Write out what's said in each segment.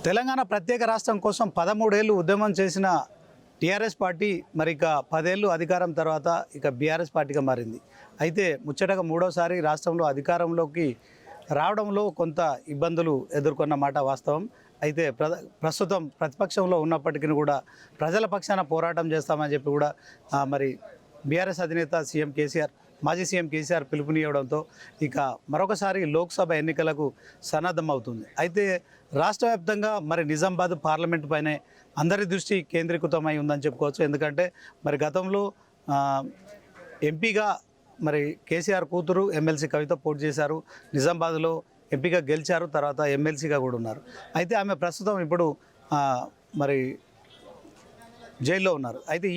తెలంగాణ ప్రత్యేక రాష్ట్రం కోసం 13 ఏళ్ళు ఉద్యమం చేసిన టీఆర్ఎస్ పార్టీ మరి ఇక 10 ఏళ్ళు అధికారం తర్వాత ఇక బీఆర్ఎస్ పార్టీగా మారింది. అయితే ముచ్చటగా మూడోసారి రాష్ట్రంలో అధికారంలోకి రావడంలో కొంత ఇబ్బందులు ఎదుర్కొన్న మాట వాస్తవం. అయితే ప్రస్తుతం ప్రతిపక్షంలో ఉన్నప్పటికీ కూడా ప్రజల పక్షాన పోరాటం చేస్తామని చెప్పి కూడా మరి బీఆర్ఎస్ అధినేత సీఎం కేసీఆర్ మాజీ సీఎం కేసీఆర్ పిలుపునివ్వడంతో ఇక మరొకసారి లోక్సభ ఎన్నికలకు సన్నద్ధమవుతుంది. అయితే రాష్ట్ర వ్యాప్తంగా మరి నిజామాబాద్ పార్లమెంటు పైనే అందరి దృష్టి కేంద్రీకృతమై ఉందని చెప్పుకోవచ్చు. ఎందుకంటే మరి గతంలో ఎంపీగా మరి కేసీఆర్ కూతురు ఎమ్మెల్సీ కవిత పోటీ చేశారు. నిజామాబాద్లో ఎంపీగా గెలిచారు, తర్వాత ఎమ్మెల్సీగా కూడా ఉన్నారు. అయితే ఆమె ప్రస్తుతం ఇప్పుడు మరి జైల్లో ఉన్నారు. అయితే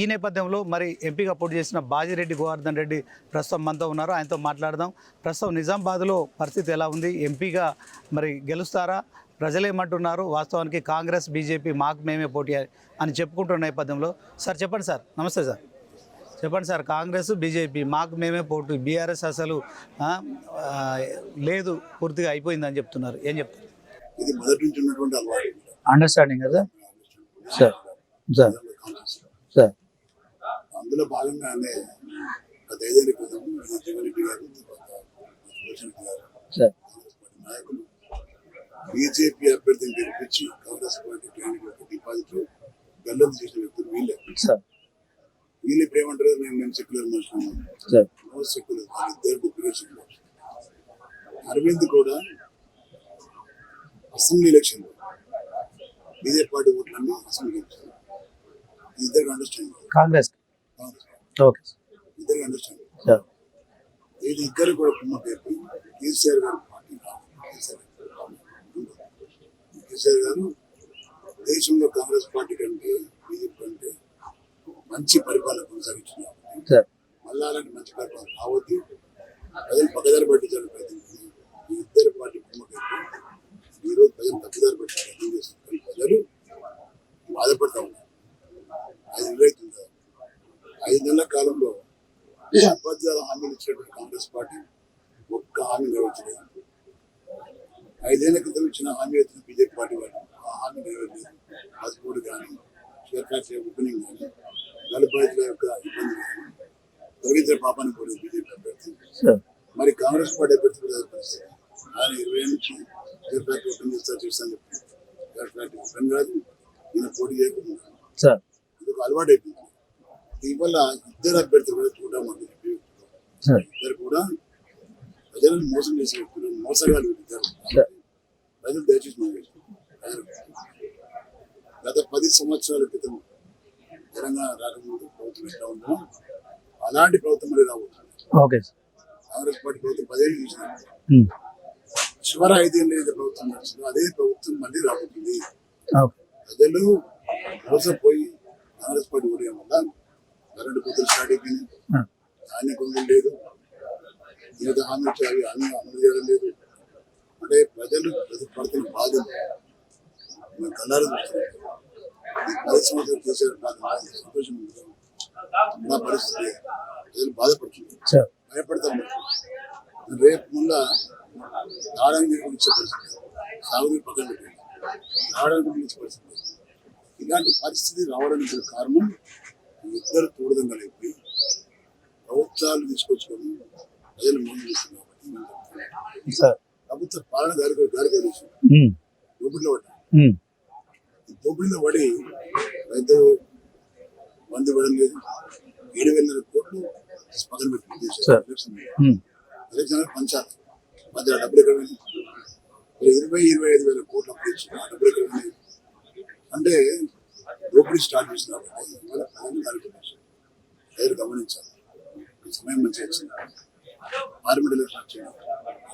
ఈ నేపథ్యంలో మరి ఎంపీగా పోటీ చేసిన బాజిరెడ్డి గోవర్ధన్ రెడ్డి ప్రస్తుతం మనతో ఉన్నారు. ఆయనతో మాట్లాడదాం. ప్రస్తుతం నిజామాబాద్లో పరిస్థితి ఎలా ఉంది? ఎంపీగా మరి గెలుస్తారా? ప్రజలేమంటున్నారు? వాస్తవానికి కాంగ్రెస్ బీజేపీ మాకు మేమే పోటీ అని చెప్పుకుంటున్న నేపథ్యంలో సార్ చెప్పండి. సార్ నమస్తే. సార్ చెప్పండి సార్. కాంగ్రెస్ బీజేపీ మాకు మేమే పోటీ, బీఆర్ఎస్ అసలు లేదు, పూర్తిగా అయిపోయిందని చెప్తున్నారు. ఏం చెప్తారు? ఇది మొదటి నుంచి ఉన్నటువంటి అలవాటు, అండర్స్టాండింగ్ కదా సార్? సార్ సార్ అందులో భాగంగానే గత 5 ఏళ్ల క్రితం జగన్ రెడ్డి గారు, సార్ నాయకులు బీజేపీ అభ్యర్థిని గెలిపించి కాంగ్రెస్ పార్టీ క్యాండిడేట్ డిపాజిట్ గల్లంతు చేసిన వ్యక్తులు వీళ్ళే. వీళ్ళు ఇప్పుడు ఏమంటారు? మేము సెక్యులర్ మనుషులు, నో సెక్యులర్, ఇద్దరు డిప్యూటీ సెక్యులర్. అరవింద్ కూడా అసెంబ్లీ ఎలక్షన్ బీజేపీ పార్టీ ఓట్లన్నీ అసెంబ్లీ ఎలక్షన్ ఇద్దరికి అండర్స్టాండింగ్, కాంగ్రెస్ ఇద్దరికి అండర్స్టాండింగ్. ఇది ఇద్దరు కూడా కుమ్మ పేరు కేసీఆర్ గారు పార్టీ కేసీఆర్ గారు దేశంలో కాంగ్రెస్ పార్టీ కంటే బీజేపీ కంటే మంచి పరిపాలన కొనసాగించినారు. మళ్ళా అలాంటి మంచి పరిపాలన రావద్దు, ప్రజలు పక్కదారి పట్టించాలని ప్రయత్నించింది. ఈ ఇద్దరు పార్టీ కుమ్మ పేరు ఈరోజు ప్రజలు తప్పుదారి పట్టి ప్రయత్నం చేస్తున్నారు. ప్రజలు బాధపడతా ఉన్నారు. 5 నెలలు అవుతుంది. 5 నెలల కాలంలో అబద్ధాల హామీలు ఇచ్చినటువంటి కాంగ్రెస్ పార్టీ ఒక్క హామీ నెరవేర్చలేదు. 5 ఏళ్ల క్రితం ఇచ్చిన హామీ వచ్చిన బీజేపీ పార్టీ వాళ్ళు ఆ హామీ నెరవేర్లేదు. పాస్పోర్ట్ కానీ, షేర్ ఫ్యాక్టరీ ఓపెనింగ్ కానీ, దళిత రైతుల యొక్క ఇబ్బంది కానీ తొలగించిన పాపాన్ని పోలేదు బీజేపీ అభ్యర్థి. మరి కాంగ్రెస్ పార్టీ అభ్యర్థి పరిస్థితి ఆయన 20 ఏళ్ళ నుంచి షేర్ ఫ్యాక్టరీ ఓపెన్ చేస్తాను చెప్తాను. షేర్ ఫ్యాక్టరీ ఓపెన్ కాదు, ఈయన పోటీ చేయకుండా ఇది ఒక అలవాటు అయిపోయింది. దీనివల్ల ఇద్దరు అభ్యర్థులు కూడా చూడమంది. ఇద్దరు కూడా ప్రజలను మోసం చేసే వ్యక్తులు, మోసగాలు ఇద్దరు. ప్రజలు దయచేసి గత 10 సంవత్సరాల క్రితం తెలంగాణ రాకముందు ప్రభుత్వం ఎట్లా ఉందో అలాంటి ప్రభుత్వం మళ్ళీ రాబోతుంది. కాంగ్రెస్ పార్టీ ప్రభుత్వం 10 ఏళ్ళు చూసిన చివరి 5 ఏళ్ళు ఏదైతే ప్రభుత్వం నడుస్తుందో అదే ప్రభుత్వం మళ్ళీ రాబోతుంది. ప్రజలు మోసపోయి కాంగ్రెస్ పార్టీ ఓడియడం వల్ల కరెంటు కోతలు స్టార్ట్ అయిపోయింది. ధాన్య కొనుగోలు లేదు, ఏదో హామీ ఇచ్చారు హామీ అమలు చేయడం లేదు. అంటే ప్రజలు పడుతున్న బాధలు మేము కళ్ళారు చూస్తున్నాం. ఈ 10 సంవత్సరాలు చేశారు, నాకు సంతోషం ఉంది. నా పరిస్థితి ప్రజలు బాధపడుతున్నారు, భయపడతారు. రేపు ముందు రావడానికి ఇచ్చే పరిస్థితి, సాగుని పక్కన పెట్టండి, రావడానికి ఇచ్చే పరిస్థితి. ఇలాంటి పరిస్థితి రావడానికి కారణం ఇద్దరు తోడుదంగలైపోయి ప్రభుత్వాలు తీసుకొచ్చుకొని ప్రజలు ముందు చేస్తున్నారు. ప్రభుత్వ పాలన గారిగా దోపిడిలో పడ్డారు. దోపిడిలో పడి రైతు మంది ఇవ్వడం లేదు. 7,000 కోట్లు పక్కన పెట్టి ఎలక్షన్ పంచాలి. మధ్య డబ్బులు ఎక్కడ 20-25 వేల కోట్లు అప్పుడు ఇచ్చిన డబ్బులు ఎక్కడ ఉన్నాయి అంటే దోపిడీ స్టార్ట్ చేసినారు. ప్రజలు గమనించాలి. సమయం మంచిగా వచ్చింది. పార్లమెంట్ ఎలక్షన్ వచ్చింది.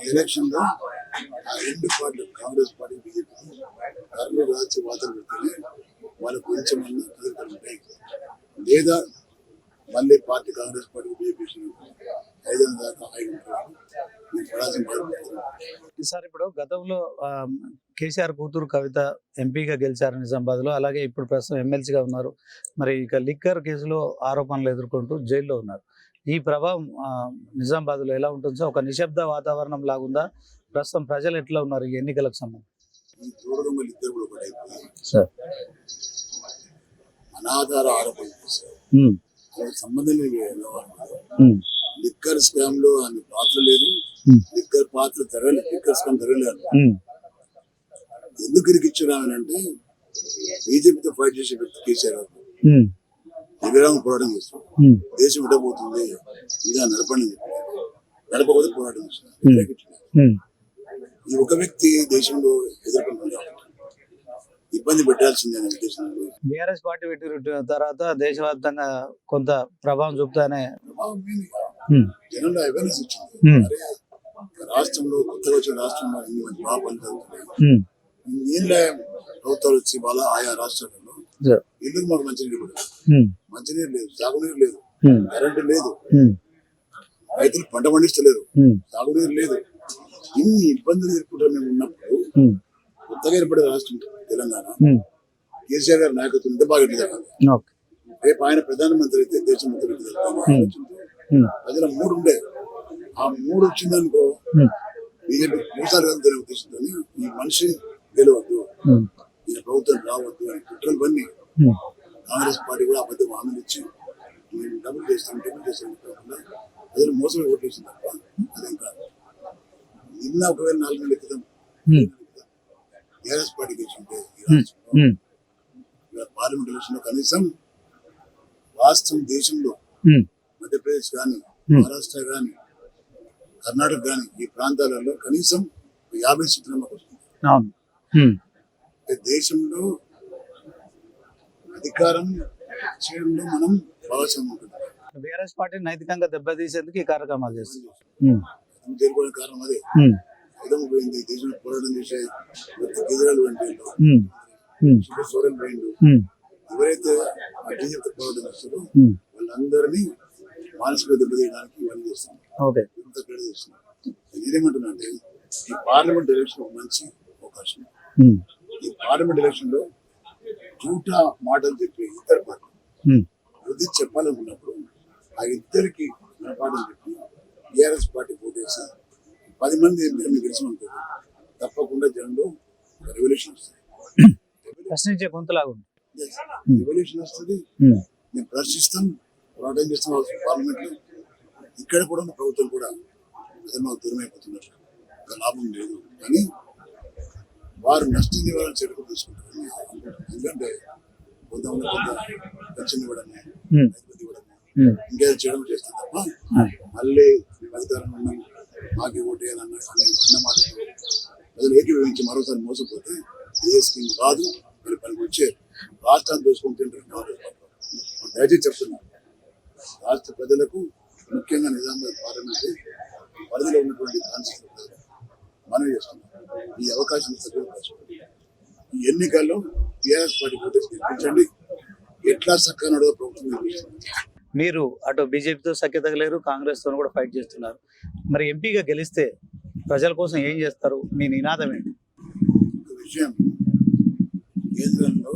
ఈ ఎలక్షన్లో ఆ 2 పార్టీలు కాంగ్రెస్ పార్టీ బీజేపీ ధరలు రాజ్య వాదన పెడితేనే వాళ్ళకు కొంచెం ఎదుర్కొంటాయి ఉంటాయి. లేదా మళ్ళీ పార్టీ కాంగ్రెస్ పార్టీ బీజేపీ 5 ఏళ్ళ దాకా సార్ ఇప్పుడు గతంలో కేసీఆర్ కూతురు కవిత ఎంపీగా గెలిచారు నిజామాబాద్లో. అలాగే ఇప్పుడు ప్రస్తుతం ఎమ్మెల్సీగా ఉన్నారు. మరి ఇక లిక్కర్ కేసులో ఆరోపణలు ఎదుర్కొంటూ జైల్లో ఉన్నారు. ఈ ప్రభావం నిజామాబాద్లో ఎలా ఉంటుంది సార్? ఒక నిశ్శబ్ద వాతావరణం లాగుందా? ప్రస్తుతం ప్రజలు ఎట్లా ఉన్నారు ఈ ఎన్నికలకు సంబంధించి? ఈ తోడుదొంగలు ఇద్దరు కూడా ఒకటైపోయి సార్ అనాధార ఆరోపణలు చేశారు. ఉమ్, వాళ్ళకి సంబంధం లేని వ్యవహారం. ఉమ్, లిక్కర్ స్కామ్ లో ఆమె పాత్ర లేదు, ఉమ్, లిక్కర్ పాత్ర తెరలేదు, లిక్కర్ స్కామ్ తెరలేదు. ఉమ్, ఎందుకు ఇరికిచ్చారు ఆమెనంటే బీజేపీతో ఫైట్ చేసే వ్యక్తి కేసీఆర్ గారు ఉమ్, విరామ పోరాటం చేస్తారు. ఉమ్, దేశం విడబోతుంది, ఇలా నడపండి అని చెప్పారు. నడపకపోతే పోరాటం చేస్తున్నారు. ఉమ్, ఈ ఒక వ్యక్తి దేశంలో ఎదుర్కొంటున్నారు, ఇబ్బంది పెట్టాల్సిందే అనే ఉద్దేశంలో బీఆర్ఎస్ పార్టీ పెట్టి తర్వాత దేశవ్యాప్తంగా కొంత ప్రభావం చూపుతానే ప్రభావం మీద ఉమ్, జనంలో అవేర్నెస్ ఇచ్చింది. ఉమ్, అరే రాష్ట్రంలో కొత్తగా వచ్చిన రాష్ట్రంలో ఇన్ని మంచి బాగా పని జరుగుతున్నాయి. ఉమ్, నీళ్ళ ప్రభుత్వాలు వచ్చి వాళ్ళ ఆయా రాష్ట్రాలలో సార్ ఇల్లు మాకు మంచినీళ్ళు కూడా ఉమ్, మంచినీరు లేదు, సాగునీరు లేదు, ఉమ్, కరెంటు లేదు, ఉమ్, రైతులు పంట పండిస్తలేరు, ఉమ్, సాగునీరు లేదు. ఇన్ని ఇబ్బందులు ఎదుర్కొంటూ మేము ఉన్నప్పుడు ఉమ్, కొత్తగా ఏర్పడే రాష్ట్రం తెలంగాణ ఉమ్, కేసీఆర్ గారి నాయకత్వం ఇంత బాగా ఎట్లా ఓకే రేపు ఆయన ప్రధానమంత్రి అయితే దేశం మొత్తం ఎట్లా జరగాలి? ఉమ్, ప్రజల మూడు ఉండే, ఆ మూడు వచ్చిందనుకో ఉమ్, బీజేపీ మూసాలు కలిగిన ఉద్దేశంతో ఈ మనిషి గెలవద్దు, ఉమ్, ఈ ప్రభుత్వం రావద్దు అని కుట్రలు పన్ని ఉమ్, కాంగ్రెస్ పార్టీ కూడా అబద్ధం హామీలు ఇచ్చి మేము డబ్బులు చేస్తాం కాకుండా ప్రజలు మోసం ఓట్లేసింది తప్ప అదేం కాదు. నిన్న ఒకవేళ 4 నెలల క్రితం ఉమ్, టీఆర్ఎస్ పార్టీ గెలిచింటే ఈ రాష్ట్రంలో ఉమ్, పార్లమెంట్ ఎలక్షన్ లో కనీసం రాష్ట్రం దేశంలో ఉమ్, మధ్యప్రదేశ్ కానీ మహారాష్ట్ర కానీ కర్ణాటక కానీ ఈ ప్రాంతాలలో కనీసం 50 సీట్లు మాకు వస్తుంది. అవును ఉమ్, అంటే దేశంలో అధికారం చేయడంలో మనం భాగస్వామ్యం ఉంటుంది. బీఆర్ఎస్ పార్టీ నైతికంగా దెబ్బతీసేందుకు ఈ కార్యక్రమాలు చేస్తుంది ఉమ్, చేరుకోవడానికి కారణం అదే. ఉమ్, విధంగా పోయింది దేశంలో పోరాటం చేసే కేజ్రీవాల్ వంటి ఉమ్, ఉమ్, సోరెన్ పోయిండు. ఉమ్, ఎవరైతే బీజేపీ పోరాటం చేస్తారో ఉమ్, వాళ్ళందరినీ మానసిక దెబ్బతీయడానికి ఇవన్నీ చేస్తాం, ఓకే ఇంత క్రెడిట్ చేస్తున్నాం. నేనేమంటున్నా అంటే ఈ పార్లమెంట్ ఎలక్షన్ ఒక మంచి అవకాశం. ఉమ్, ఈ పార్లమెంట్ ఎలక్షన్ లో జూటా మాటలు చెప్పి ఇద్దరు పార్టీ ఉమ్, బుద్ధి చెప్పాలనుకున్నప్పుడు ఆ ఇద్దరికి గుణపాఠం చెప్పి టీఆర్ఎస్ పార్టీ ఓటేసి 10 మంది ఎంపీలను గెలిచిననుకోండి తప్పకుండా జనంలో ఒక రెవల్యూషన్ వస్తుంది. ప్రశ్నించే గొంతులాగా ఉంది రెవల్యూషన్ వస్తుంది. ఉమ్, మేము ప్రశ్నిస్తాం, పోరాటం చేస్తాం పార్లమెంట్ లో. ఇక్కడ కూడా ఉన్న ప్రభుత్వం కూడా ప్రజలు మాకు దూరం అయిపోతున్నారు, ఒక లాభం లేదు. కానీ వారు నష్ట నివారణ చర్యలు తీసుకుంటారు. ఎందుకంటే కొంతమంది పెన్షన్ ఇవ్వడమే, ఉమ్, రైతు ఇవ్వడమే, ఉమ్, ఇంకేదో చేయడం చేస్తే తప్ప మళ్ళీ మేము అధికారంలో ఉన్నాం మాకు ఓటేయాలన్న అన్నమాట ప్రజలు ఏకీభవించి మరోసారి మోసపోతే ఏ స్కీమ్ రాదు. మరి పనికి వచ్చే రాష్ట్రాన్ని దోసుకుంటుంటారు కాంగ్రెస్ పార్టీ. దయచేసి చెప్తున్నాను, రాష్ట్ర ప్రజలకు ముఖ్యంగా నిజామాబాద్ పార్లమెంట్ పరిధిలో ఉన్నటువంటి కాన్స్టిట్యూషన్ ప్రజలు మనం చేస్తున్నాం. ఈ అవకాశం సద్వినియోగపరచుకోండి. ఈ ఎన్నికల్లో టీఆర్ఎస్ పార్టీ ఓటేసి గెలిపించండి. ఎట్లా చక్కగా నడవ ప్రభుత్వం నిర్మిస్తుంది. మీరు అటు బీజేపీతో సఖ్యత లేరు, కాంగ్రెస్ తో కూడా ఫైట్ చేస్తున్నారు. మరి ఎంపీగా గెలిస్తే ప్రజల కోసం ఏం చేస్తారు? మీ నినాదం ఏంటి? ఒక విషయం, కేంద్రంలో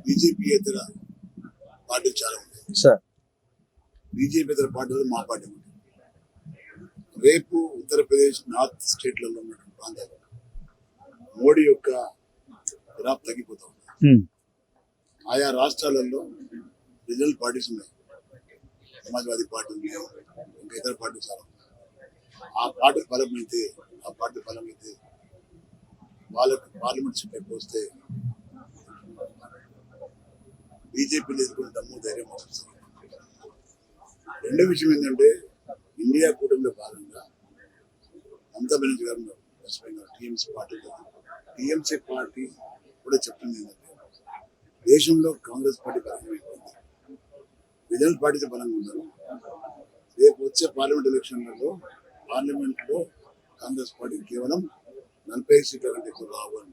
బీజేపీ ఇతర పార్టీలు చాలా ఉన్నాయి. సార్ బీజేపీ ఇతర పార్టీలు మా పార్టీ ఉంది. రేపు ఉత్తరప్రదేశ్ నార్త్ స్టేట్లలో ఉన్నటువంటి ప్రాంతాలు మోడీ యొక్క గ్రాఫ్ తగ్గిపోతా ఉంది. ఉమ్, ఆయా రాష్ట్రాలలో రీజనల్ పార్టీస్ ఉన్నాయి, సమాజ్వాదీ పార్టీ ఉంది, ఇంకా ఇతర పార్టీలు చాలా ఉన్నాయి. ఆ పార్టీ బలమైతే వాళ్ళకి పార్లమెంట్ సీట్ ఎక్కువ వస్తే బీజేపీని ఎదుర్కొనే దమ్ము ధైర్యం వస్తుంది. రెండో విషయం ఏంటంటే ఇండియా కూటమిలో భాగంగా మమతా బెనర్జీ గారు వెస్ట్ బెంగాల్ టీఎంసీ పార్టీ కూడా చెప్తుంది ఏంటంటే దేశంలో కాంగ్రెస్ పార్టీ బలమైపోయింది, రీజనల్ పార్టీస్ బలంగా ఉన్నారు. రేపు వచ్చే పార్లమెంట్ ఎలక్షన్లలో పార్లమెంట్లో కాంగ్రెస్ పార్టీ కేవలం 45 సీట్ల కంటే ఎక్కువ రావు అని.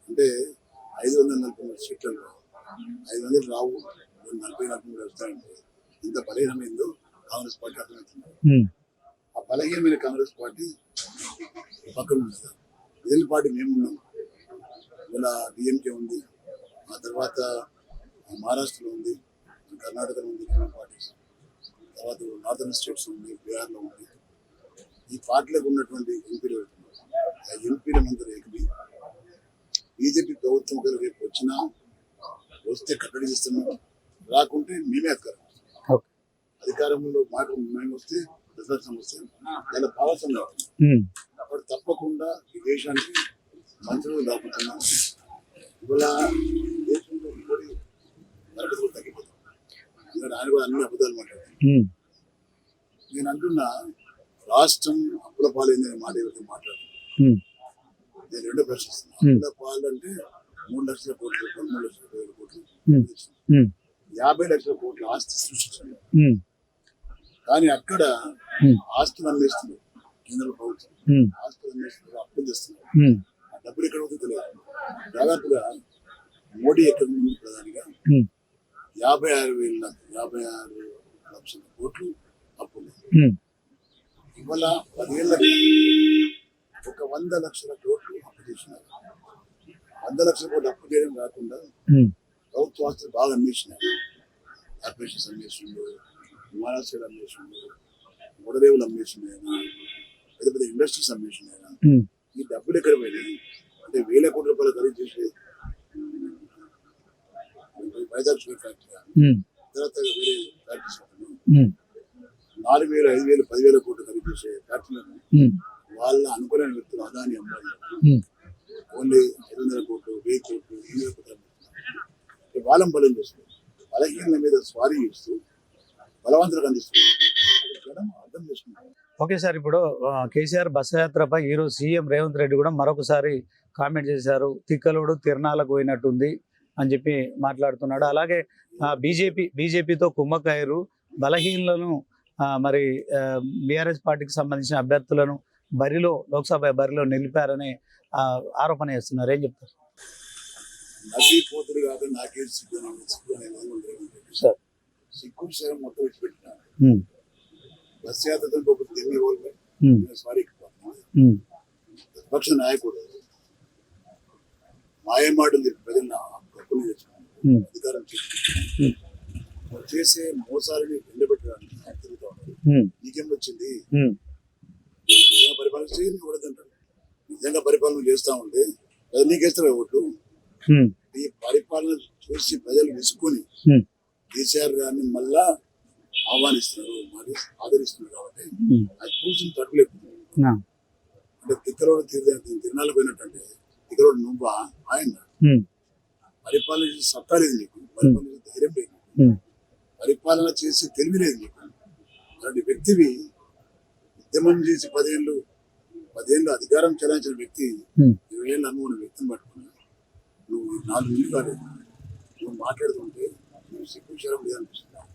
అంటే 543 సీట్లలో 500 రావు, 40-43 వస్తాయంటే ఇంత బలహీనమైందో కాంగ్రెస్ పార్టీ అర్థమవుతుంది. ఉమ్, ఆ బలహీనమైన కాంగ్రెస్ పార్టీ పక్కన ఉంది. రీజనల్ పార్టీ మేమున్నాం, ఇలా డిఎంకే ఉంది, ఆ తర్వాత మహారాష్ట్రలో ఉంది, కర్ణాటకలో ఉంది రీజనల్ పార్టీస్, తర్వాత నార్థన్ స్టేట్స్ ఉంది, బీహార్లో ఉంది. ఈ పార్టీలకు ఉన్నటువంటి ఎంపీలు ఆ ఎంపీలందరూ ఏకమై బీజేపీ ప్రభుత్వం ఒకరు రేపు వచ్చినా వస్తే కట్టడి చేస్తున్నాం, రాకుంటే మేమే అధికారం. ఓకే. అధికారంలో మాకు మేము వస్తే ప్రతిపక్షం వస్తే దాని భావస్వామ్యం అవుతుంది. అప్పుడు తప్పకుండా ఈ దేశానికి మంత్రులు రాబోతున్నాం. ఇవాళ దేశంలో ఇంకోటి తరగతి కూడా తగ్గిపోతాం. ఎందుకంటే ఆయన కూడా అన్ని అబద్ధాలు మాట్లాడుతారు. నేను అంటున్నా రాష్ట్రం అప్పుల పాలైందనే మాట ఎవరికి మాట్లాడుతున్నాను. నేను రెండో ప్రశ్నిస్తున్నాను. అప్పుల పాలు అంటే 3 లక్షల కోట్లు, 3 లక్షల 20 కోట్లు, 50 లక్షల కోట్ల ఆస్తి సృష్టించారు. కానీ అక్కడ ఆస్తులు అమ్మేస్తున్నారు కేంద్ర ప్రభుత్వం, ఆస్తులు అమ్మేస్తున్నారు, అప్పులు చేస్తున్నారు. ఆ డబ్బులు ఎక్కడ పోతే తెలియదు. దాదాపుగా మోడీ ఎక్కడ ముందు ప్రధానిగా 56 లక్షల కోట్లు అప్పులు. ఇవాళ 10 ఏళ్ళకి ఒక 100 లక్షల కోట్లు అప్పు చేసినారు. 100 లక్షల కోట్లు అప్పు చేయడం కాకుండా ప్రభుత్వ ఆస్తులు బాగా అమ్మేసినారు. కార్పొరేషన్స్ అమ్మేసిండు, విమానాశ్రయాలు అమ్మేసిండు, ఓడరేవులు అమ్మేసినాయి, పెద్ద పెద్ద ఇండస్ట్రీస్ అమ్మేసినాయి. ఈ డబ్బులు ఎక్కడ పోయినాయి అంటే 1000 కోట్ల రూపాయలు ఖరీదు చేసి వైజాగ్ షుగర్ ఫ్యాక్టరీ, తర్వాత వేరే ఫ్యాక్టరీస్ 4,000, 5,000, 10,000 కోట్లు ఖరీదు చేసే ఫ్యాక్టరీలను వాళ్ళ అనుకునే వ్యక్తులు అదాని అమ్మాయి ఓన్లీ 500 కోట్లు, 1000 కోట్లు, 800 కోట్లు వాళ్ళం బలం చేస్తుంది. బలహీనల మీద స్వారీ చేస్తూ బలవంతులకు అందిస్తుంది. అర్థం చేసుకుంటాం. ఓకే సార్, ఇప్పుడు కేసీఆర్ బస్సు యాత్రపై ఈరోజు సీఎం రేవంత్ రెడ్డి కూడా మరొకసారి కామెంట్ చేశారు. తిక్కలోడు తిరణాలకు పోయినట్టుంది అని చెప్పి మాట్లాడుతున్నాడు. అలాగే బీజేపీతో కుమ్మకాయరు, బలహీనలను మరి బీఆర్ఎస్ పార్టీకి సంబంధించిన అభ్యర్థులను లోక్సభ బరిలో నిలిపారని ఆరోపణ చేస్తున్నారు. ఏం చెప్తారు? నది పోతుడు కాదు నాకే సార్, సిక్కు శరం మొత్తం విడిచిపెట్టినారు. బస్ యాత్రతో ప్రతిపక్ష నాయకుడు మాయమాటలు ప్రజలను హక్కులు తెచ్చుకున్నారు, అధికారం చేసే మోసాలని ఎండబెట్టడానికి తిరుగుతా ఉన్నారు. నీకేం వచ్చింది? నిజంగా పరిపాలన చేయండి కూడదంటారు. నిజంగా పరిపాలన చేస్తా ఉంటే ప్రజలు నీకేస్తారు ఓట్లు. ఈ పరిపాలన చూసి ప్రజలు విసుకొని కేసీఆర్ గారిని మళ్ళా ఆహ్వానిస్తున్నారు, మరి ఆదరిస్తున్నారు. కాబట్టి అది చూసి తట్టులేకపోతుంది. అంటే తిక్కలోడు తిరణాలు పోయినట్టు తిక్కలోడు నువ్వా ఆయన పరిపాలన చేసి సత్తా లేదు నీకు, పరిపాలన చేసి ధైర్యం లేదు, పరిపాలన చేసి తెలివి లేదు నీకు. అలాంటి వ్యక్తివి ఉద్యమం చేసి 10 ఏళ్ళు అధికారం చెలాయించిన వ్యక్తి 20 ఏళ్ళు అనుకున్న వ్యక్తిని పట్టుకున్నా నువ్వు 4 నెలలు కాలేదు నువ్వు మాట్లాడుతుంటే నువ్వు సిగ్గు శరం లేదనిపిస్తున్నావు.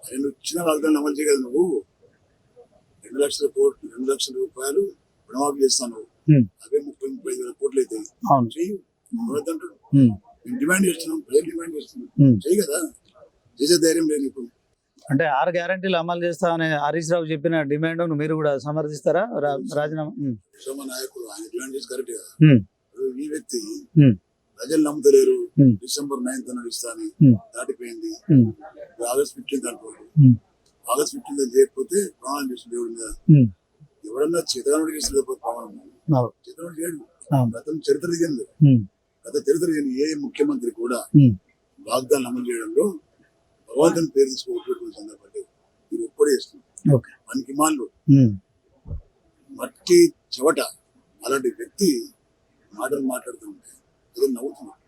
అది నువ్వు ఇచ్చిన వాగ్దానం అమలు చేయగలదు. నువ్వు 2 లక్షల కోట్లు, 2 లక్షల రూపాయలు రుణమాఫీ చేస్తాను, అవే 30-35 వేల కోట్లు అవుతాయి. చెయ్యి అంటాడు. మేము డిమాండ్ చేస్తున్నాం, ప్రజలు డిమాండ్ చేస్తున్నాం, చెయ్యి కదా. చేసే ధైర్యం లేదు నీకు. అంటే 6 గ్యారంటీలు అమలు చేస్తామని హరీష్ రావు చెప్పిన డిమాండ్ మీరు కూడా సమర్థిస్తారా? రాజీనామా నాయకుడు ఆయన డిమాండ్ చేసి కరెక్ట్ కదా. ఈ వ్యక్తి ప్రజలు నమ్ముతలేరు, December 9th నడుస్తాని దాటిపోయింది, August 15th అనుకోండి. August 15th చేయకపోతే ప్రమాణం చేసిన దేవుడి మీద ఎవడన్నా చేతగానుడు చేసిన ప్రమాణం చేతగానుడు చేయడు. గతం చరిత్ర దిగింది, ఏ ముఖ్యమంత్రి కూడా వాగ్దానం అమలు చేయడంలో భగవంతుని పేరు తీసుకోవట్లేదు సందర్భంలో మీరు ఒక్కడే చేస్తున్నారు. మనకి మాళ్ళు మట్టి చెవట అలాంటి వ్యక్తి మాటలు మాట్లాడుతూ ఉంటే ప్రజలు నవ్వుతున్నారు.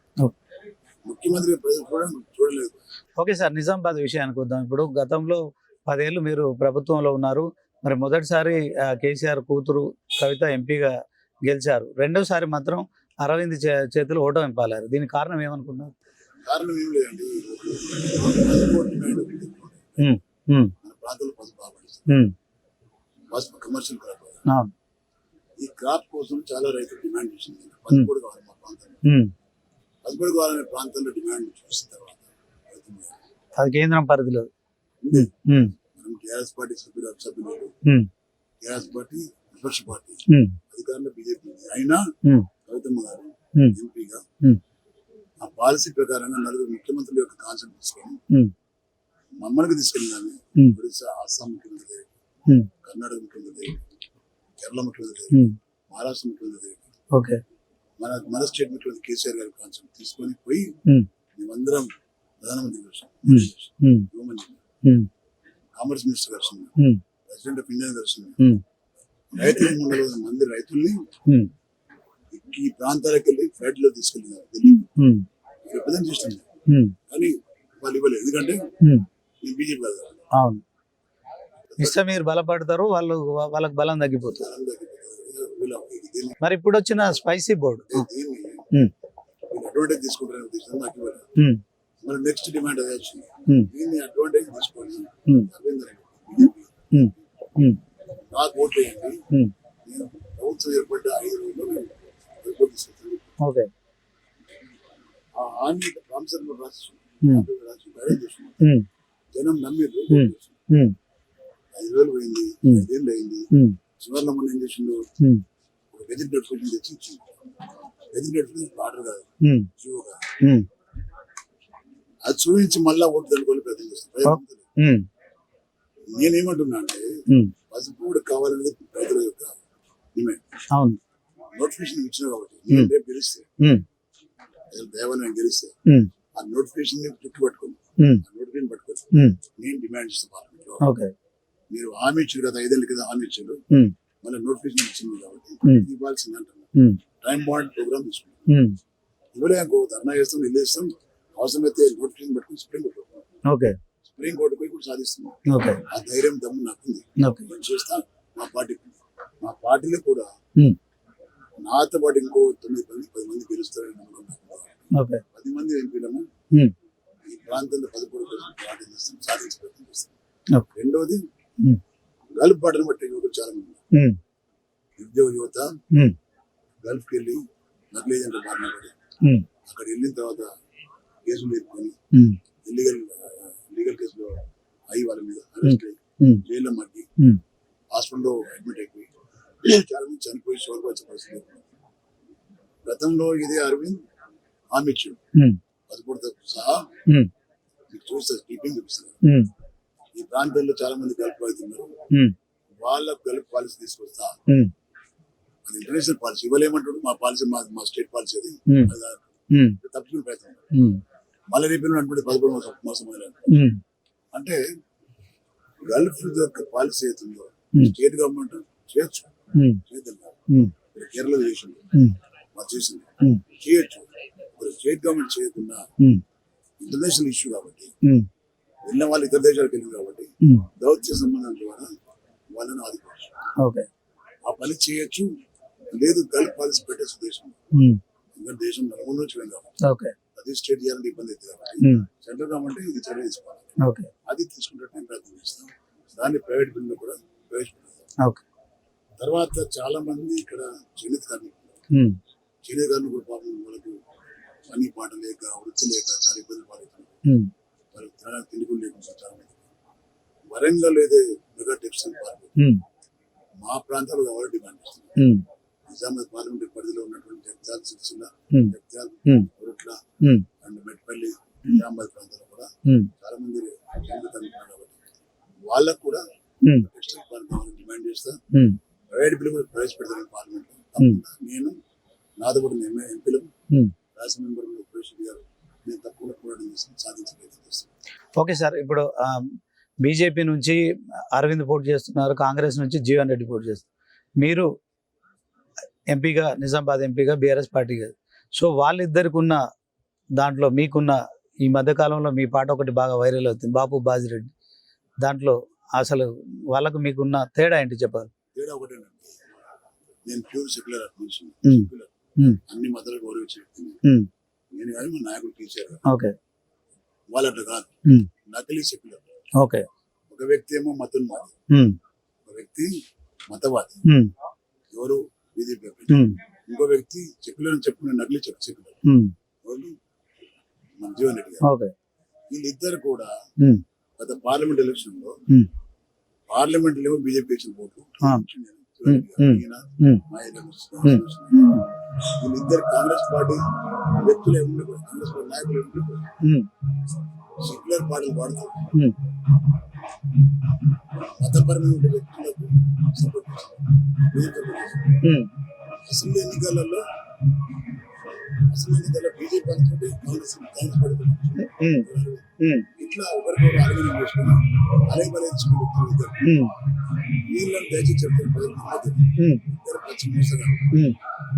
ముఖ్యమంత్రి ప్రజలు కూడా చూడలేదు. ఓకే సార్, నిజామాబాద్ విషయానికి వద్దాం. ఇప్పుడు గతంలో 10 ఏళ్ళు మీరు ప్రభుత్వంలో ఉన్నారు. మరి మొదటిసారి కేసీఆర్ కూతురు కవిత ఎంపీగా గెలిచారు. రెండోసారి మాత్రం అరవింద్ చేతులు ఓటమి పాలారు. దీనికి కారణం ఏమనుకున్నారు? కారణం ఏం లేదండి. మన ప్రాంతంలో పసుపు బాగా పండిస్తారు, పసుపు కమర్షియల్ క్రాప్. ఈ క్రాప్ కోసం చాలా రైతులు డిమాండ్ చేసింది, పసుపు కూడా కావాలి మా ప్రాంతంలో. పసుపు కావాలనే ప్రాంతంలో డిమాండ్ చూసిన తర్వాత అది కేంద్రం పరిధిలో మనం టీఆర్ఎస్ పార్టీ సభ్యులు టీఆర్ఎస్ పార్టీ విపక్ష పార్టీ అధికారంలో బీజేపీ అయినా కవితమ్మ గారు ఎంపీగా ఆ పాలసీ ప్రకారంగా 4 ముఖ్యమంత్రుల యొక్క కాన్సెప్ట్ తీసుకొని మమ్మల్ని తీసుకెళ్ళినామే. ఒడిశా, అస్సాం ముఖ్యమంత్రి, కర్ణాటక ముఖ్యమంత్రి, కేరళ ముఖ్యమంత్రి, మహారాష్ట్ర ముఖ్యమంత్రి దగ్గరికి ఓకే. మన స్టేట్ ముఖ్యమంత్రి కేసీఆర్ గారి కాన్సెప్ట్ తీసుకొని పోయి మేమందరం ప్రధానమంత్రి కలిసాం, హోంమంత్రి, కామర్స్ మినిస్టర్ కలిసాం, ప్రెసిడెంట్ ఆఫ్ ఇండియా కలిసాం. రైతులు 300 మంది రైతుల్ని ఈ ప్రాంతాలకు వెళ్ళి ఫ్లైట్ లో తీసుకెళ్ళినారు, ఢిల్లీకి రిప్రజెంట్ చేస్తున్నాం. కానీ వాళ్ళు ఇవ్వలేదు, ఎందుకంటే నేను బీజేపీ కాదు. అవును, ఇస్తే మీరు బలపడతారు, వాళ్ళకి బలం తగ్గిపోతుంది. మరి ఇప్పుడు వచ్చిన స్పైసీ బోర్డు అడ్వాంటేజ్ తీసుకుంటారనే ఉద్దేశం నాకు ఇవ్వలేదు. మన నెక్స్ట్ డిమాండ్ అదే వచ్చింది. దీన్ని అడ్వాంటేజ్ తీసుకొని నాకు ఓట్లు వేయండి, నేను ప్రభుత్వం ఏర్పడ్డ 5 రోజుల్లో నేను రిపోర్ట్ తీసుకుంటాను. ఓకే. ఆ హామీ రామచంద్ర రాసి అరేంజ్ చేసుకున్నాను. జనం నమ్మిర్రు. 5 రోజులు పోయింది, 5 ఏళ్ళు అయింది. చివరిలో మొన్న ఏం చేసిండు, ఒక గెజిట్ నోటిఫికేషన్ తెచ్చి ఇచ్చింది. గెజిట్ నోటిఫికేషన్ ఆర్డర్ కాదు, జీవో కాదు. అది చూపించి మళ్ళా ఓటు తనుకోవాలి ప్రయత్నం చేస్తాను. నేనేమంటున్నా అంటే పసుపు కూడా కావాలనేది రైతుల యొక్క డిమాండ్. అవును, నోటిఫికేషన్ ఇచ్చిన కాబట్టి నేను రేపు గెలిస్తే, దేవాలయం గెలిస్తే ఆ నోటిఫికేషన్ చుట్టూ పట్టుకుని నేను డిమాండ్ చేస్తాను పార్లమెంట్ లో. మీరు హామీ ఇచ్చారు కదా, 5 ఏళ్ళ కదా హామీ ఇచ్చారు, మళ్ళీ నోటిఫికేషన్ ఇచ్చింది కాబట్టి ఇవ్వాల్సింది అంటున్నాను. టైం బాండ్ ప్రోగ్రామ్ తీసుకున్నాం. ఇవ్వలేకో ధర్నా చేస్తాం, నిలేస్తాం, అవసరమైతే నోటిఫికేషన్ పట్టుకుని సుప్రీం కోర్టు పోయి కూడా సాధిస్తున్నాం. ఆ ధైర్యం దమ్ము నాకుంది, నేను చేస్తా. మా పార్టీలో కూడా నాతో పాటు ఇంకో 9-10 మంది గెలుస్తారని నమ్మకం నాకు. 10 మంది ఎంపీలను ఈ ప్రాంతంలో 11% సాధించే ప్రయత్నం చేస్తాం. రెండవది గల్ఫ్ బాటను బట్టి యువకులు చాలా మంది నిరుద్యోగ యువత గల్ఫ్కి వెళ్ళి నకిలీ ఏజెంట్ బారిన పడి అక్కడ వెళ్ళిన తర్వాత కేసులు ఎదుర్కొని లీగల్ కేసులో అయ్యి వాళ్ళ మీద అరెస్ట్ అయ్యి జైల్లో మగ్గి హాస్పిటల్లో అడ్మిట్ అయిపోయి చాలా మంది చనిపోయి చివరికి వచ్చే పరిస్థితి. గతంలో ఇదే అరవింద్ హామీ ఇచ్చాడు, 14తో సహా మీకు చూస్తారు, కీపింగ్ చూపిస్తారు. ఈ ప్రాంతంలో చాలా మంది గల్ఫ్ అవుతున్నారు, వాళ్ళకు గల్ఫ్ పాలసీ తీసుకొస్తా. అది ఇంటర్నేషనల్ పాలసీ ఇవ్వలేమంటాడు. మా పాలసీ మా స్టేట్ పాలసీ అది తప్పుకునే ప్రయత్నం. మళ్ళీ రేపు అనుకుంటే 11 మోసం అంటే గల్ఫ్ యొక్క పాలసీ అవుతుందో స్టేట్ గవర్నమెంట్ చేయొచ్చు, కేరళ చేసింది, చేసింది చేయొచ్చు. స్టేట్ గవర్నమెంట్ చేయకుండా ఇంటర్నేషనల్ ఇష్యూ కాబట్టి వెళ్ళిన వాళ్ళు ఇతర దేశాలకు వెళ్ళింది కాబట్టి దౌత్య సంబంధం ద్వారా వాళ్ళని ఆదుకోవచ్చు. ఆ పని చేయొచ్చు. లేదు గల్ఫ్ పాలసీ పెట్టే దేశం, ఎందుకంటే దేశం నలుగురు నుంచి వెళ్ళాలి, అది స్టేట్ చేయాలంటే ఇబ్బంది అవుతుంది కాబట్టి సెంట్రల్ గవర్నమెంట్ ఇది చర్య తీసుకోవాలి. అది తీసుకుంటే ప్రయత్నం చేస్తాం. దాన్ని ప్రైవేట్ బిల్లు కూడా ప్రవేశపెడతాం. తర్వాత చాలా మంది ఇక్కడ చేనేత కార్మికులు పాపం వాళ్ళకు పని పాట లేక వృత్తి లేక చాలా ఇబ్బంది పడుతున్నారు. వాళ్ళకి తినడానికి తిండి లేకుండా చాలా మంది. వరంగల్ ఏదే మెగా టెక్స్టైల్ పార్క్ మా ప్రాంతాల్లో కావాలి డిమాండ్ చేస్తున్నారు. నిజామాబాద్ పార్లమెంట్ పరిధిలో ఉన్నటువంటి జగ్త్యాల, సిరిసిల్ల, జగ్త్యాల, కొరట్ల అండ్ మెట్పల్లి, నిజామాబాద్ ప్రాంతాల్లో కూడా చాలా మంది కాబట్టి వాళ్ళకు కూడా టెక్స్టైల్ పార్క్ కావాలని డిమాండ్ చేస్తా. ప్రైవేట్ బిల్లు కూడా ప్రవేశపెడతాను పార్లమెంట్ లో. నేను నాతో కూడా ఎంపీలు, రాజ్యసభ మెంబర్ ఉపేశ్వర్ గారు నేను తప్పకుండా పోరాటం చేసి సాధించే ప్రయత్నం చేస్తాను. ఓకే సార్, ఇప్పుడు బీజేపీ నుంచి అరవింద్ పోటీ చేస్తున్నారు, కాంగ్రెస్ నుంచి జీవన్ రెడ్డి పోటీ చేస్తున్నారు. మీరు ఎంపీగా, నిజామాబాద్ ఎంపీగా, బీఆర్ఎస్ పార్టీగా, సో వాళ్ళిద్దరికి ఉన్న దాంట్లో మీకున్న ఈ మధ్యకాలంలో మీ పాట ఒకటి బాగా వైరల్ అవుతుంది, బాపు బాజిరెడ్డి. దాంట్లో అసలు వాళ్ళకు మీకున్న తేడా ఏంటి చెప్పాలి? తేడా ఒకటేనండి, నేను ప్యూర్ సెక్యులర్ మనిషిని, అన్ని మతాలకు గౌరవించే వ్యక్తిని నేను, కానీ మా నాయకుడు టీచర్. వాళ్ళట కాదు, నకిలీ సెక్యులర్. ఒక వ్యక్తి ఏమో మతోన్మాది, ఒక వ్యక్తి మతవాది, ఎవరు బీజేపీ, ఇంకో వ్యక్తి సెక్యులర్ అని చెప్పుకునే నకిలీ సెక్యులర్, ఎవరు మన జీవన్ రెడ్డి గారు. వీళ్ళిద్దరు కూడా గత పార్లమెంట్ ఎలక్షన్ లో పార్లమెంట్ లో బీజేపీ ఇచ్చిన ఓట్లు వీళ్ళిద్దరు కాంగ్రెస్ పార్టీ వ్యక్తులే ఉండి కూడా, కాంగ్రెస్ పార్టీ నాయకులు ఉండి కూడా సెక్యులర్ పార్టీలు వాడతారు, మతపరమైన వ్యక్తులకు సపోర్ట్ చేస్తారు. అసెంబ్లీ ఎన్నికలలో బీజేపీ అనుకుంటే కాంగ్రెస్ పడుతుంది ఇట్లా ఒకరికొకరు ఆర్గనైజ్ చేసుకుని అలైబలేచుకుని వీళ్ళని దయచేసి చెప్తారు ప్రజలు ఇద్దరు మంచి మోసగాలు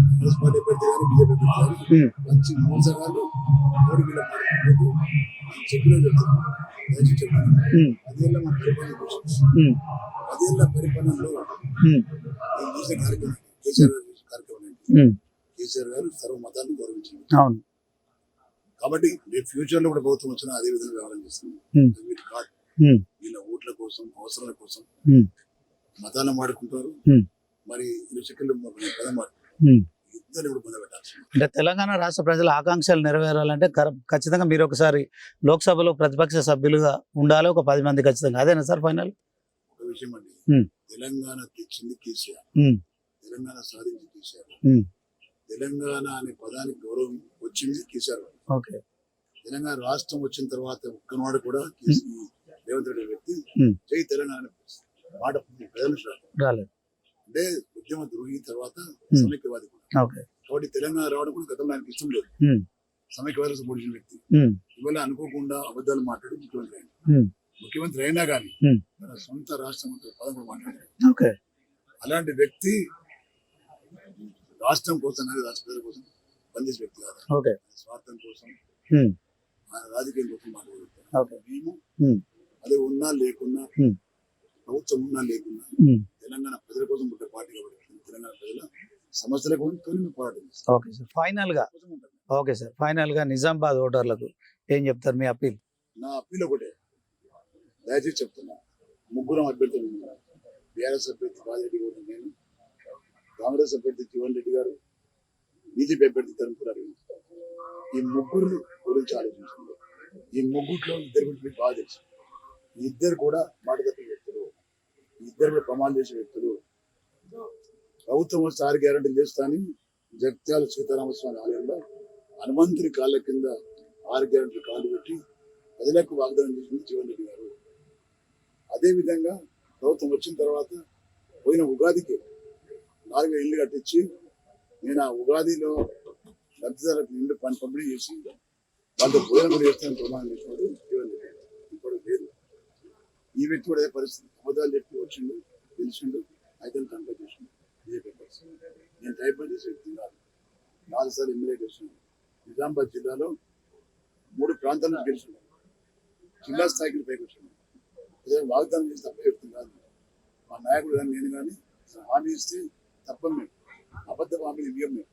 కాంగ్రెస్ పార్టీ అభ్యర్థి కానీ బీజేపీ అభ్యర్థి కానీ మంచి మోసగాలు మోడీ వీళ్ళ చెప్పిన చెప్తారు దయచేసి చెప్తాను 10 ఏళ్ళ మా పరిపాలన చూసాం 10 ఏళ్ళ పరిపాలనలో నేను చూసే కార్యక్రమం కేసీఆర్ గారు చేసే కార్యక్రమం కేసీఆర్ గారు సర్వ మతాన్ని గౌరవించింది అవును కాబట్టి రేపు ఫ్యూచర్ లో కూడా ప్రభుత్వం వచ్చినా అదే విధంగా వ్యవహారం చేస్తుంది వీళ్ళు కాదు వీళ్ళ ఓట్ల కోసం అవసరాల కోసం మతాలను వాడుకుంటారు మరి ఇరుషకులు పదం వాడుకుంటారు ఇద్దరు ఇప్పుడు పొందబెట్టాల్సి అంటే తెలంగాణ రాష్ట్ర ప్రజల ఆకాంక్షలు నెరవేరాలంటే ఖచ్చితంగా మీరు ఒకసారి లోక్సభలో ప్రతిపక్ష సభ్యులుగా ఉండాలి, ఒక 10 మంది ఖచ్చితంగా. అదేనా సార్ ఫైనల్? ఒక విషయం అండి, తెలంగాణ తెచ్చింది కేసీఆర్, తెలంగాణ సాధించి కేసీఆర్, తెలంగాణ అనే పదానికి గౌరవం వచ్చింది కేసీఆర్. ఓకే, తెలంగాణ రాష్ట్రం వచ్చిన తర్వాత ఒక్కనాడు కూడా రేవంత్ రెడ్డి వ్యక్తి జై తెలంగాణ మాట ప్రజలు రాలేదు అంటే ఉద్యమ ద్రోహి తర్వాత సమైక్యవాది కూడా. కాబట్టి తెలంగాణ రావడం కూడా గతంలో ఆయనకి ఇష్టం లేదు. సమైక్యవాది పొడిచిన వ్యక్తి ఇవాళ అనుకోకుండా అబద్ధాలు మాట్లాడి ముఖ్యమంత్రి అయినా కానీ తన సొంత రాష్ట్రం పదం కూడా మాట్లాడారు. అలాంటి వ్యక్తి రాష్ట్రం కోసం రాష్ట్ర ప్రజల కోసం పనిచేసే వ్యక్తి కాదు, స్వార్థం కోసం ఆయన రాజకీయం కోసం మాట్లాడుతారు. మేము అదే ఉన్నా లేకున్నా ప్రభుత్వం ఉన్నా లేకున్నా తెలంగాణ ప్రజల కోసం పుట్టే పార్టీ కాబట్టి తెలంగాణ ప్రజల సమస్యల కోసం మేము పోరాటం చేస్తాం. ఓకే సార్, ఫైనల్ గా ఓకే సార్, ఫైనల్ గా నిజామాబాద్ ఓటర్లకు ఏం చెప్తారు మీ అప్పీల్? నా అప్పీల్ ఒకటే, దయచేసి చెప్తున్నా, ముగ్గురం అభ్యర్థులు ఉన్నారు. బీఆర్ఎస్ అభ్యర్థి బాజిరెడ్డి గారు, నేను, కాంగ్రెస్ అభ్యర్థి జీవన్ రెడ్డి గారు, బీజేపీ అభ్యర్థి తరుణ్. ఈ ముగ్గురు గురించి ఆలోచించండి. ఈ ముగ్గురులో ఇద్దరు గురించి మీకు బాగా తెలుసు. ఈ ఇద్దరు కూడా మాట తప్పిన వ్యక్తులు, ఈ ఇద్దరు కూడా ప్రమాణం చేసే వ్యక్తులు. ప్రభుత్వం వస్తే 6 గ్యారెంటీలు చేస్తానని జగిత్యాల సీతారామస్వామి ఆలయంలో హనుమంతుడి కాళ్ళ కింద 6 గ్యారెంటీలు కాళ్ళు పెట్టి ప్రజలకు వాగ్దానం చేసింది జీవన్ రెడ్డి గారు. అదేవిధంగా ప్రభుత్వం వచ్చిన తర్వాత పోయిన ఉగాదికి 4,000 ఇళ్ళు కట్టించి నేను ఆ ఉగాదిలో లబ్ధిదారులకు ఇండ్లు పంపిణీ చేసి వాళ్ళతో భోజనం కూడా చేస్తానని ప్రమాణం చేసినాడు జీవన్ రెడ్డి. ఇప్పుడు లేదు. ఈ వ్యక్తి కూడా అదే పరిస్థితి, అబద్ధాలు చెప్పి వచ్చిండు, తెలిసిండు, అయితే కంప్లైంట్ చేసిండు. బీజేపీ పరిస్థితి. నేను టైప్ చేసే వ్యక్తి కాదు. 4 సార్లు ఎమ్మెల్యే గెలిచినాను. నిజామాబాద్ జిల్లాలో 3 ప్రాంతాల నుంచి గెలిచినాను. జిల్లా స్థాయికి పైకి వచ్చినాను. ఏదైనా వాగ్దానం చేసి తప్ప వ్యక్తి కాదు. మా నాయకుడు కానీ నేను కానీ హామీ ఇస్తే తప్పం మేము, అబద్ధ హామీలు ఇవ్వం మేము.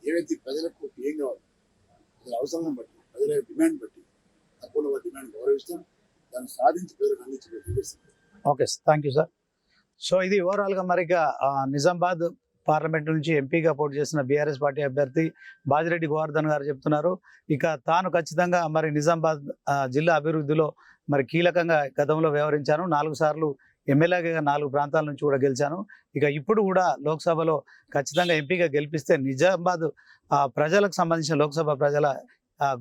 ఏవైతే ప్రజలకు ఏం కావాలి, ప్రజల అవసరాలను బట్టి, ప్రజల డిమాండ్ బట్టి తప్పకుండా వారి డిమాండ్ గౌరవిస్తాం, దాన్ని సాధించి ప్రజలకు అందించి. Okay, thank you sir. So ఇది ఓవరాల్గా మరి నిజామాబాద్ పార్లమెంట్ నుంచి ఎంపీగా పోటీ చేసిన బీఆర్ఎస్ పార్టీ అభ్యర్థి బాజిరెడ్డి గోవర్ధన్ గారు చెప్తున్నారు. ఇక తాను ఖచ్చితంగా మరి నిజామాబాద్ జిల్లా అభివృద్ధిలో మరి కీలకంగా గతంలో వ్యవహరించాను, 4 సార్లు ఎమ్మెల్యేగా 4 ప్రాంతాల నుంచి కూడా గెలిచాను. ఇక ఇప్పుడు కూడా లోక్సభలో ఖచ్చితంగా ఎంపీగా గెలిపిస్తే నిజామాబాద్ ప్రజలకు సంబంధించిన లోక్సభ ప్రజల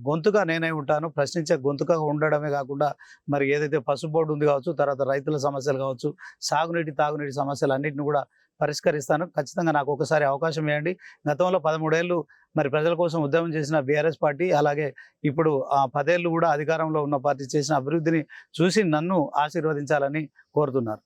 గొంతుగా నేనే ఉంటాను, ప్రశ్నించే గొంతుగా ఉండడమే కాకుండా మరి ఏదైతే పసుపు బోర్డు ఉంది కావచ్చు, తర్వాత రైతుల సమస్యలు కావచ్చు, సాగునీటి తాగునీటి సమస్యలు అన్నింటిని కూడా పరిష్కరిస్తాను. ఖచ్చితంగా నాకు ఒకసారి అవకాశం ఇవ్వండి. గతంలో 13 ఏళ్ళు మరి ప్రజల కోసం ఉద్యమం చేసిన బీఆర్ఎస్ పార్టీ, అలాగే ఇప్పుడు 10 ఏళ్ళు కూడా అధికారంలో ఉన్న పార్టీ చేసిన అభివృద్ధిని చూసి నన్ను ఆశీర్వదించాలని కోరుతున్నారు.